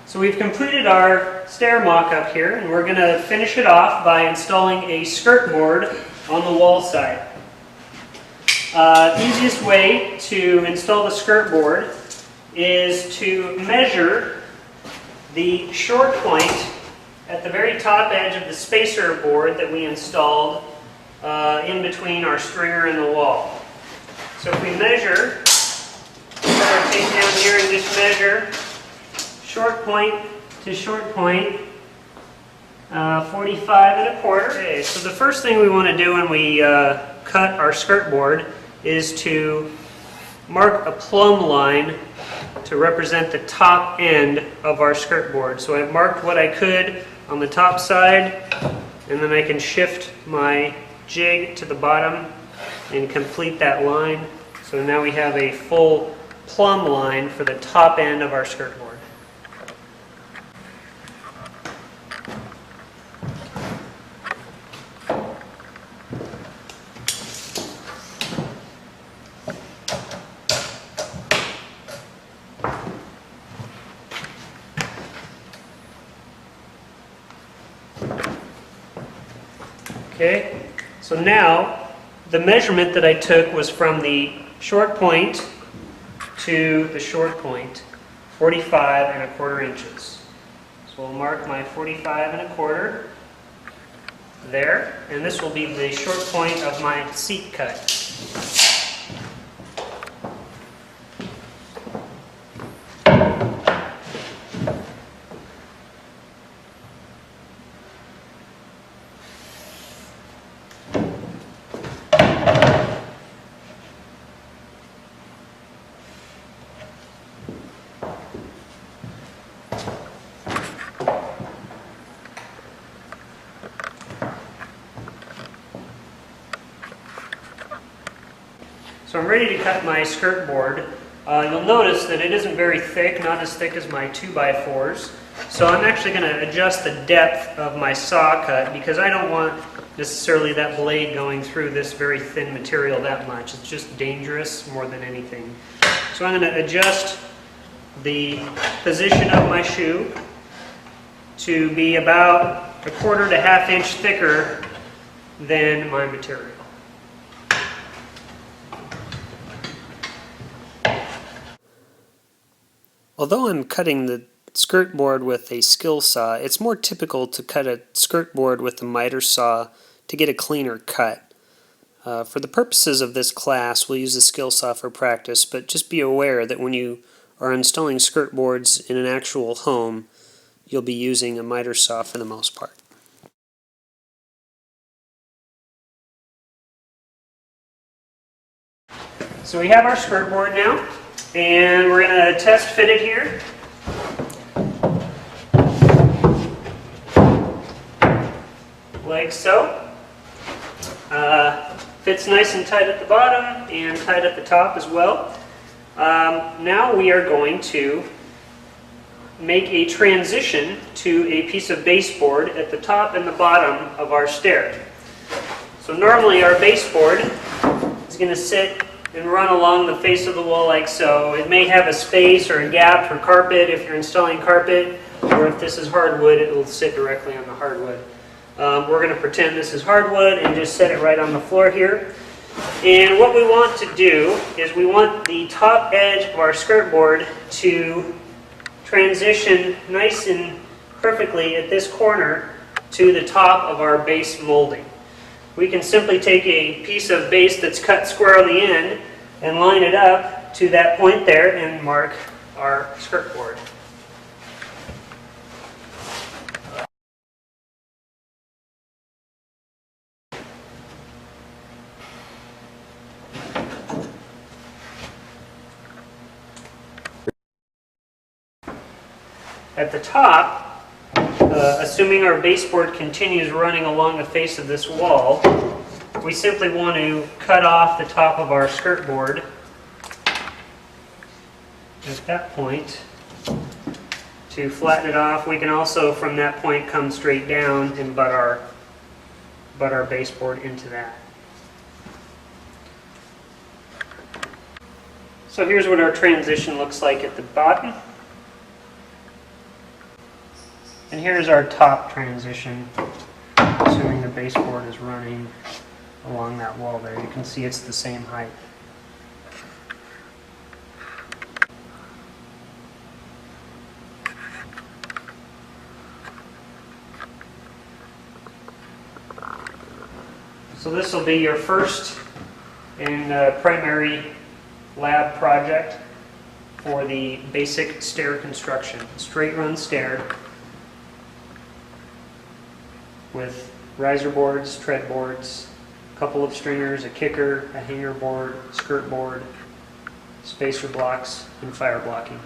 So we've completed our stair mock-up here, and we're going to finish it off by installing a skirt board on the wall side. Easiest way to install the skirt board is to measure the short point at the very top edge of the spacer board that we installed in between our stringer and the wall. So if we measure, put our tape down here and just measure short point to short point, 45 1/4. Okay, so the first thing we want to do when we cut our skirt board is to mark a plumb line to represent the top end of our skirt board. So I've marked what I could on the top side, and then I can shift my jig to the bottom and complete that line. So now we have a full plumb line for the top end of our skirt board. Okay, so now the measurement that I took was from the short point to the short point, 45 1/4 inches. So we'll mark my 45 1/4 there, and this will be the short point of my seat cut. So I'm ready to cut my skirt board. You'll notice that it isn't very thick, not as thick as my 2x4s. So I'm actually going to adjust the depth of my saw cut because I don't want necessarily that blade going through this very thin material that much. It's just dangerous more than anything. So I'm going to adjust the position of my shoe to be about 1/4 to 1/2 inch thicker than my material. Although I'm cutting the skirt board with a skill saw, it's more typical to cut a skirt board with a miter saw to get a cleaner cut. For the purposes of this class, we'll use a skill saw for practice, but just be aware that when you are installing skirt boards in an actual home, you'll be using a miter saw for the most part. So we have our skirt board now, and we're going to test fit it here. Like so. Fits nice and tight at the bottom and tight at the top as well. Now we are going to make a transition to a piece of baseboard at the top and the bottom of our stair. So normally our baseboard is going to sit and run along the face of the wall like so. It may have a space or a gap for carpet if you're installing carpet, or if this is hardwood, it will sit directly on the hardwood. We're going to pretend this is hardwood and just set it right on the floor here. And what we want to do is we want the top edge of our skirt board to transition nice and perfectly at this corner to the top of our base molding. We can simply take a piece of base that's cut square on the end and line it up to that point there and mark our skirt board. At the top, assuming our baseboard continues running along the face of this wall, we simply want to cut off the top of our skirt board at that point to flatten it off. We can also, from that point, come straight down and butt our baseboard into that. So here's what our transition looks like at the bottom. And here's our top transition, assuming the baseboard is running along that wall there. You can see it's the same height. So this will be your first and primary lab project for the basic stair construction. Straight run stair with riser boards, tread boards, a couple of stringers, a kicker, a hanger board, skirt board, spacer blocks, and fire blocking.